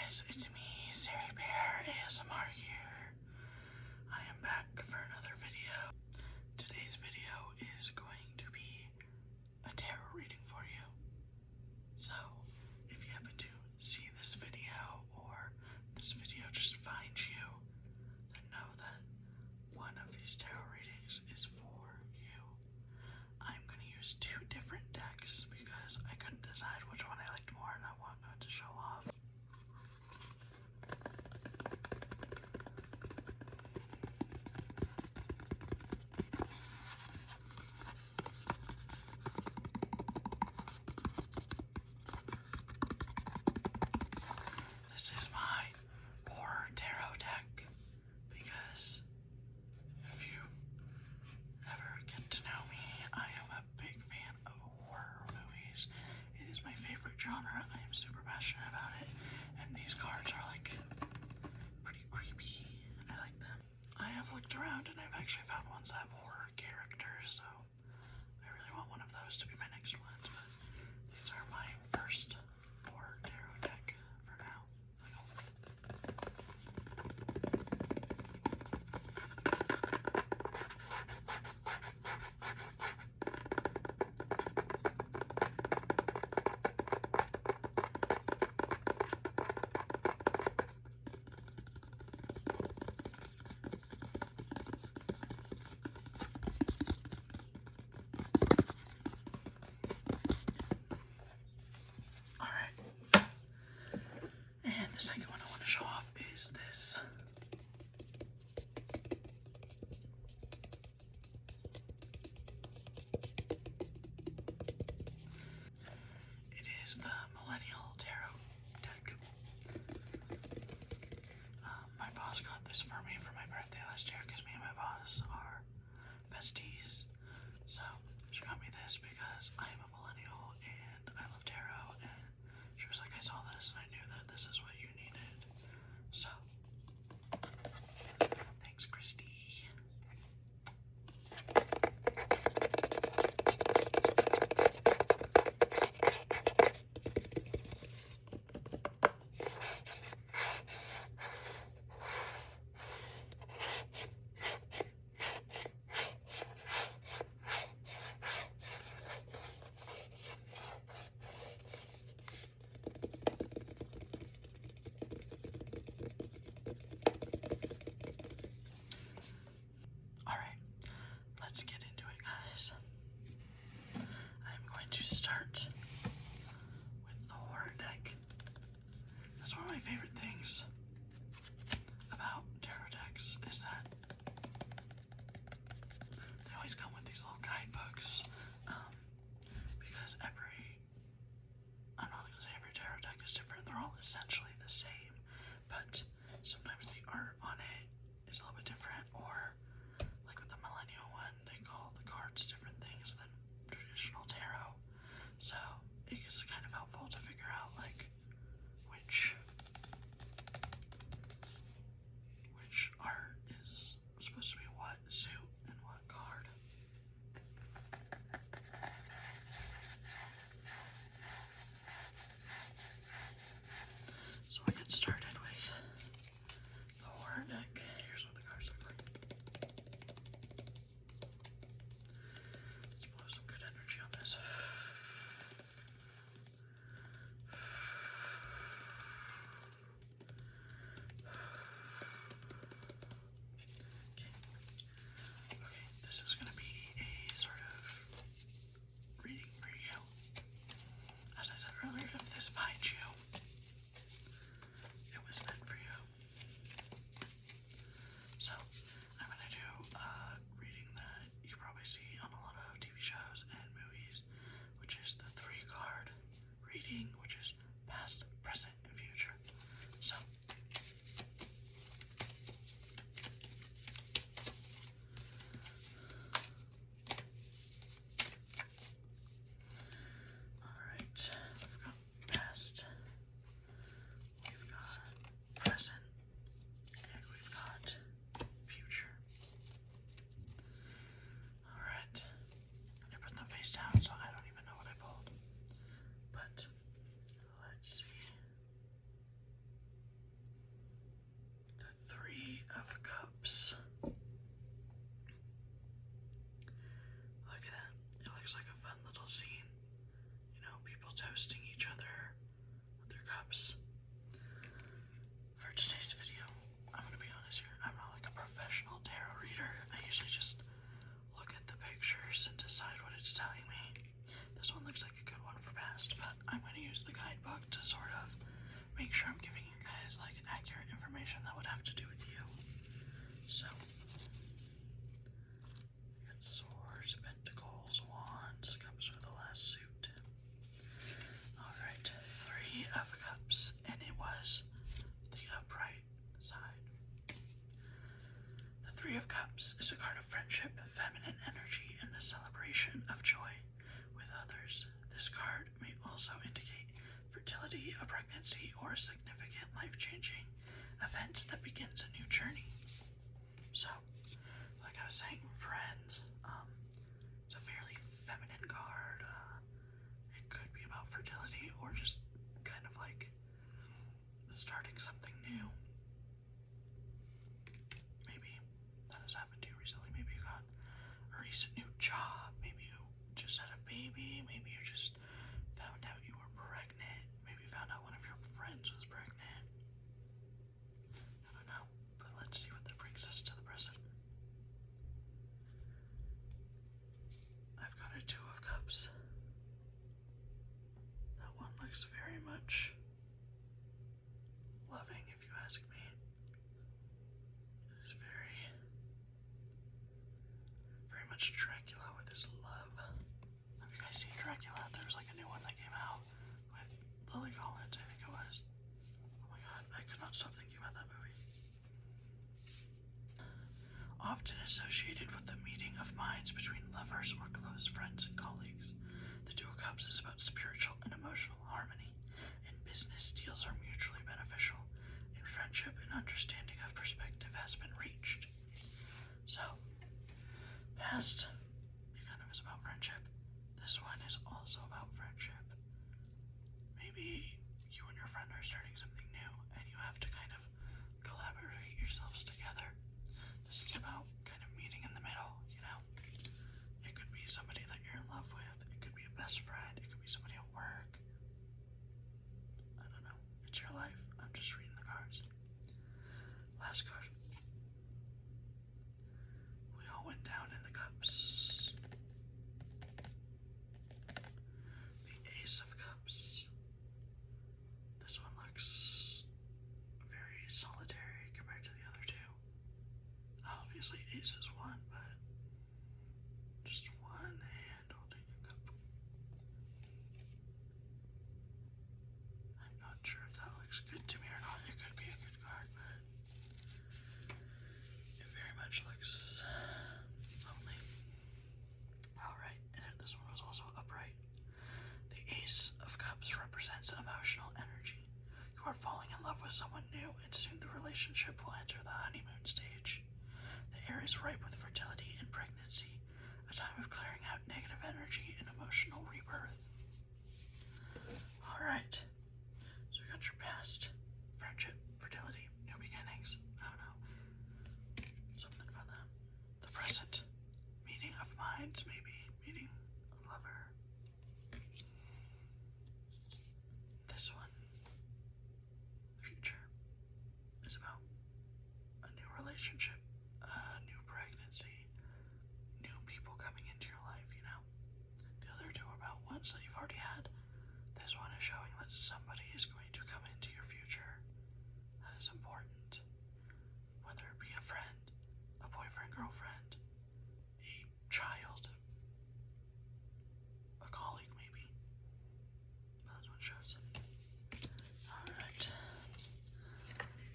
guys, it's me, Sari Bear ASMR here. I am back for another video. Today's video is going to be a tarot reading for you. So, if you happen to see this video or this video just finds you, then know that one of these tarot readings is for you. I'm going to use two different decks because I couldn't decide which one I liked more and I wanted to show off. This is my horror tarot deck because if you ever get to know me, I am a big fan of horror movies. It is my favorite genre. I am super passionate about it, and these cards are like pretty creepy. I like them. I have looked around and I've actually found ones that have horror characters, so I really want one of those to be my next one. But these are my first horror tarot deck for now. And the second one I want to show off is this. It is the Millennial Tarot deck. My boss got this for me for my birthday last year because me and my boss are besties. So she got me this because I am a millennial and I love tarot, and she was like, I saw this and I knew that this is what you needed. So thanks, Christy. Alright, let's get into it, guys. I'm going to start with the horror deck. That's one of my favorite things about tarot decks is that they always come with these little guidebooks. Because I'm not going to say every tarot deck is different. They're all essentially the same, but sometimes the art on it is a little bit different, or like with the Millennial one, they call the cards different things than traditional tarot. So it's kind of helpful to figure out like which art is supposed to be what suit and what card. So I get started with the horror deck. Here's what the cards look like. Let's blow some good energy on this. Okay, this is going to be a sort of reading for you. As I said earlier, if this finds you, it was meant for you. So, I'm going to do a reading that you probably see on a lot of TV shows and movies, which is the 3-card reading, which is past, present, and future. So, alright, we've got past, we've got present, and we've got future. Alright, I put them face down, so I don't even know what I pulled. But let's see. of Cups. Look at that. It looks like a fun little scene. You know, people toasting each other with their cups. For today's video, I'm gonna be honest here, I'm not like a professional tarot reader. I usually just look at the pictures and decide what it's telling me. This one looks like a good one for past, but I'm gonna use the guidebook to sort of make sure I'm giving you guys like accurate information that would have to do with you. So, we got swords, pentacles, wands, cups are the last suit. Alright, 3 of Cups, and it was the upright side. The 3 of Cups is a card of friendship, feminine energy, and the celebration of joy with others. This card may also indicate fertility, a pregnancy, or a significant life-changing event that begins a new journey. So, like I was saying, friends, it's a fairly feminine card. It could be about fertility or just kind of like starting something new. Maybe that has happened to you recently. Maybe you got a recent new job. Maybe you just had a baby. Maybe you just found out you were pregnant. Maybe you found out one of your friends was pregnant. I don't know, but let's see what that brings us to the present. I've got a 2 of Cups. That one looks very much loving, if you ask me. It's very, very much Dracula with his love. Have you guys seen Dracula? There's like a new one that came out with Lily Collins, I think it was. Oh my god, I could not stop thinking about that movie. Often associated with the meeting of minds between lovers or close friends and colleagues, the 2 of Cups is about spiritual and emotional harmony. In business, deals are mutually beneficial. In friendship, an understanding of perspective has been reached. So, past, it kind of is about friendship. This one is also about friendship. Maybe you and your friend are starting something new, and you have to kind of collaborate yourselves together. This is about kind of meeting in the middle, you know? It could be somebody that you're in love with. It could be a best friend. It could be somebody at work. I don't know. It's your life. I'm just reading the cards. Last card. We all went down in the cups. The Ace of Cups. This one looks very solitary compared to the other 2. Obviously, Ace is 1, but just one hand holding a cup. I'm not sure if that looks good to me or not. It could be a good card, but it very much looks lonely. Alright, and this one was also upright. The Ace of Cups represents emotional energy. You are falling in love with someone new, and soon the relationship will enter the honeymoon stage. The air is ripe with fertility and pregnancy, a time of clearing out negative energy and emotional rebirth. Alright, so we got your past, friendship, fertility, new beginnings, I don't know, something about that. The present, meeting of minds, maybe, meeting a lover. This one, future, is about a new relationship, a new pregnancy, new people coming into your life, you know? The other 2 are about ones that you've already had. This one is showing that somebody is going to come into your future. That is important. Whether it be a friend, a boyfriend, girlfriend, a child, a colleague maybe. That's what shows. Alright.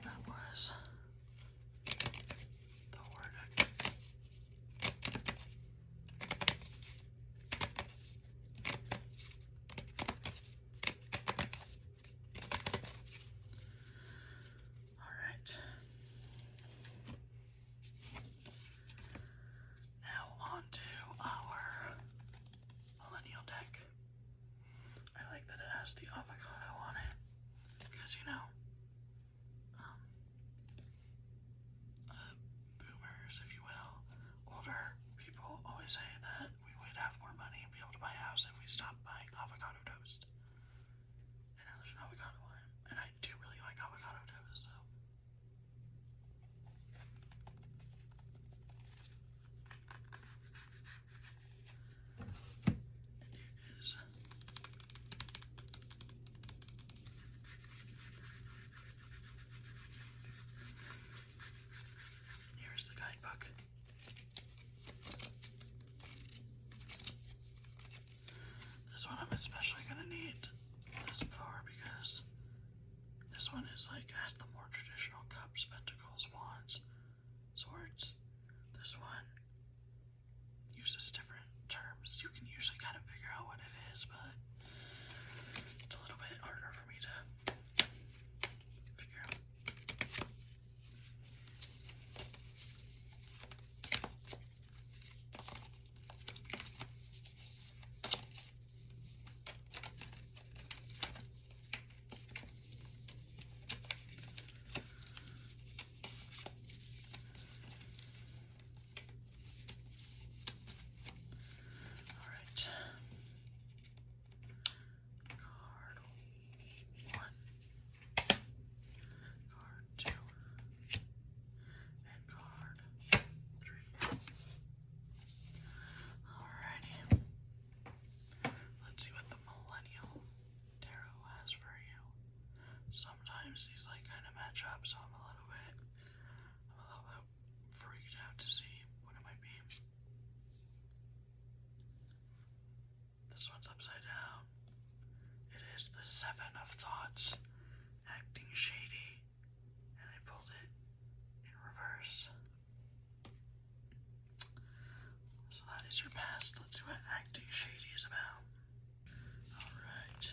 That was especially gonna need this power because this one is like has the more traditional cups, pentacles, wands, swords. This one uses different terms. You can usually kind of figure out what it is, but it's a little bit harder for me to figure out. Alright. Card 1, card 2, and card 3. Alrighty. Let's see what the Millennial Tarot has for you. Sometimes these like kind of match up, so I'm a little bit freaked out to see what it might be. This one's upside down. It is the Seven of Thoughts, acting shady, and I pulled it in reverse. So that is your past. Let's see what acting shady is about. Alright.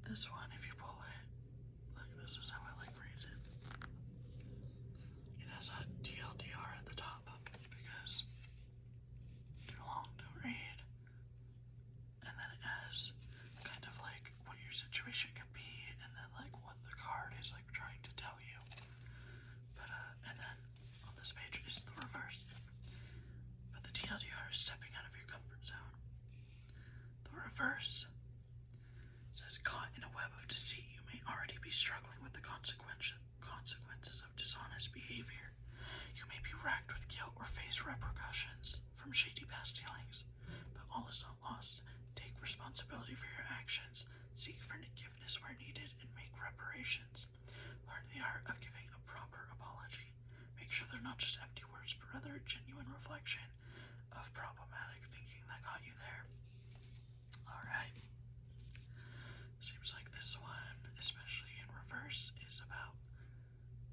This one, if you pull it, like this is how I like reads it. It has a TLDR at the top because too long to read. And then it has kind of like what your situation could be, and then like what the card is like trying to tell you. But and then on this page is the reverse. But the TLDR is stepping out of your comfort zone. The reverse says, caught in a web of deceit, you may already be struggling with the consequences of dishonest behavior. You may be racked with guilt or face repercussions from shady past dealings. But all is not lost. Take responsibility for your actions, seek forgiveness where needed, and make reparations. Learn the art of giving a proper apology. Make sure they're not just empty words, but rather a genuine reflection of problematic thinking that got you there. Alright. Seems like this one, especially in reverse, is about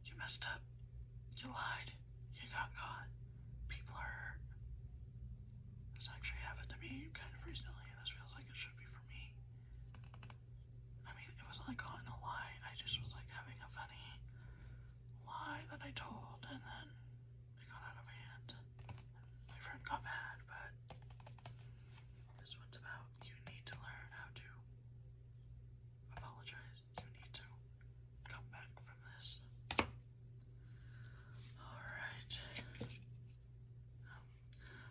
you messed up, you lied, you got caught, people are hurt. This actually happened to me kind of recently, and this feels like it should be for me. I mean, it wasn't like caught in a lie, I just was like having a funny lie that I told, and then it got out of hand. My friend got mad, but this one's about you need to learn how to apologize. You need to come back from this. Alright.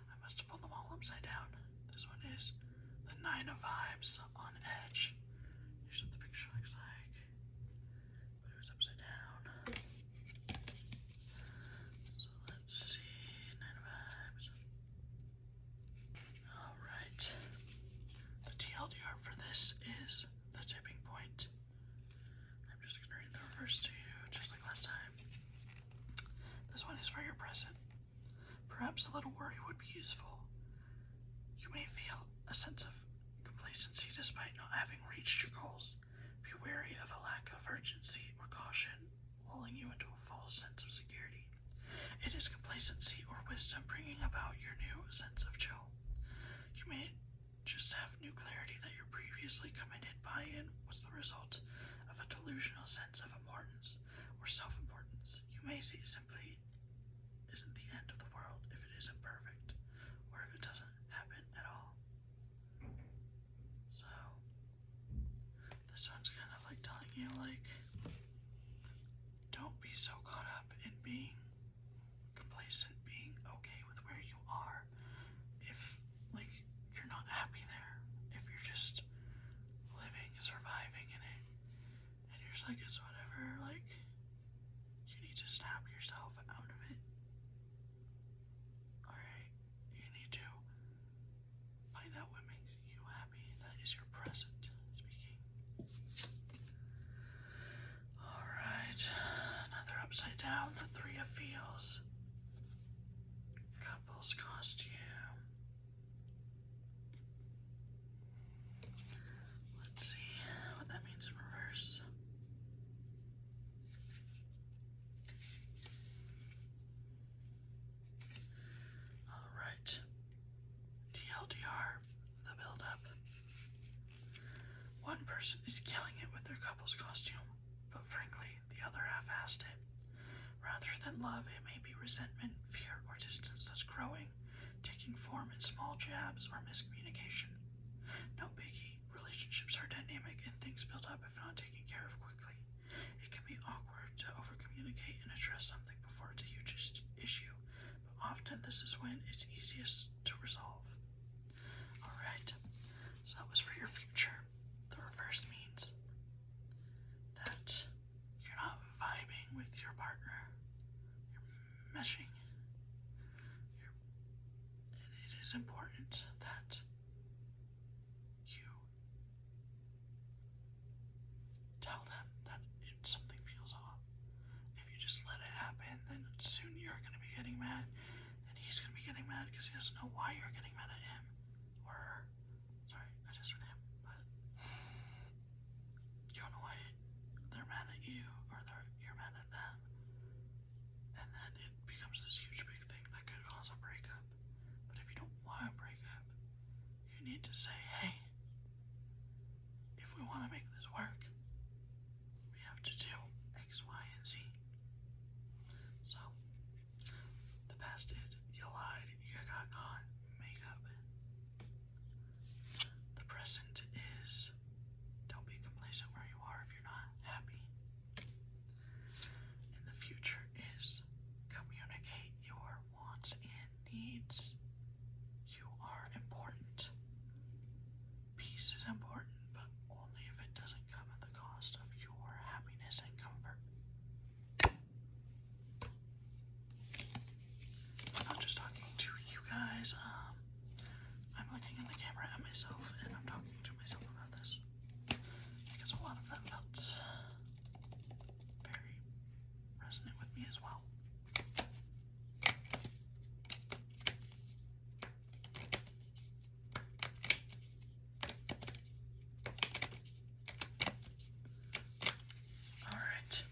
I must have pulled them all upside down. This one is the Nine of Vibes on Edge. Here's what the picture looks like. But it was upside down. So let's see. Nine of Vibes. Alright. The TLDR for this is the tipping point. I'm just gonna read the reverse to you, just like last time. This one is for your present. Perhaps a little worry would be useful. You may feel a sense of complacency despite not having reached your goals. Be wary of a lack of urgency or caution, lulling you into a false sense of security. It is complacency or wisdom bringing about your new sense of chill. You may just have new clarity that your previously committed buy-in was the result of a delusional sense of importance or self-importance. You may see it simply isn't the end of the world if it isn't perfect, or if it doesn't happen at all. So, this one's kind of like telling you, like, don't be so caught up in being complacent, being okay with where you are. If, like, you're not happy there, if you're just living, surviving in it, and you're just like, it's whatever, like, you need to snap yourself out of it. Alright, you need to find out what makes you happy. That is your present speaking. Alright, another upside down, the Three of Feels. Couples costume. person is killing it with their couple's costume, but frankly, the other half-assed it. Rather than love, it may be resentment, fear, or distance that's growing, taking form in small jabs or miscommunication. No biggie, relationships are dynamic and things build up if not taken care of quickly. It can be awkward to overcommunicate and address something before it's a huge issue, but often this is when it's easiest to resolve. Alright, so that was for your future. The reverse means that you're not vibing with your partner. You're meshing. And it is important that you tell them that something feels off. If you just let it happen, then soon you're going to be getting mad, and he's going to be getting mad because he doesn't know why you're getting mad at him or her. Sorry, I just said him, but you don't know why they're mad at you or you're mad at them, and then it becomes this huge big thing that could cause a breakup. But if you don't want a breakup, you need to say, hey, if we want to make this work, we have to do X, Y, and Z. So, the past is you lied, you got caught, make up. The present is don't be complacent where you are if you're not happy. And the future is communicate your wants and needs. You are important. Peace is important, but only if it doesn't come at the cost of your happiness and comfort. I'm not just talking to you guys, I'm looking in the camera at myself and I'm talking to myself about this because a lot of that felt very resonant with me as well. Alright.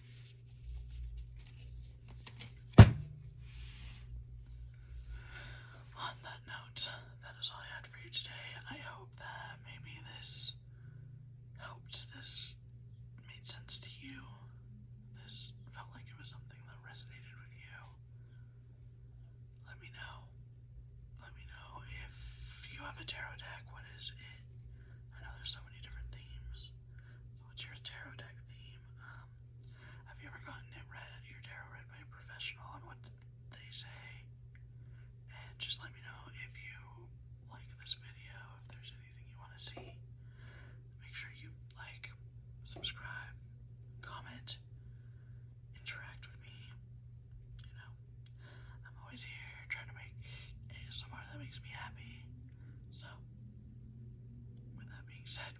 On that note, that is all I had for you today. I hope that maybe this helped, this made sense to you, this felt like it was something that resonated with you. Let me know. Let me know if you have a tarot deck, what is it? I know there's so many different themes. So what's your tarot deck theme? Have you ever gotten your tarot read by a professional, and what did they say? And just let me know if you like this video, if there's anything you want to see. Make sure you like, subscribe, comment, interact with me. You know, I'm always here trying to make ASMR that makes me happy. So, with that being said,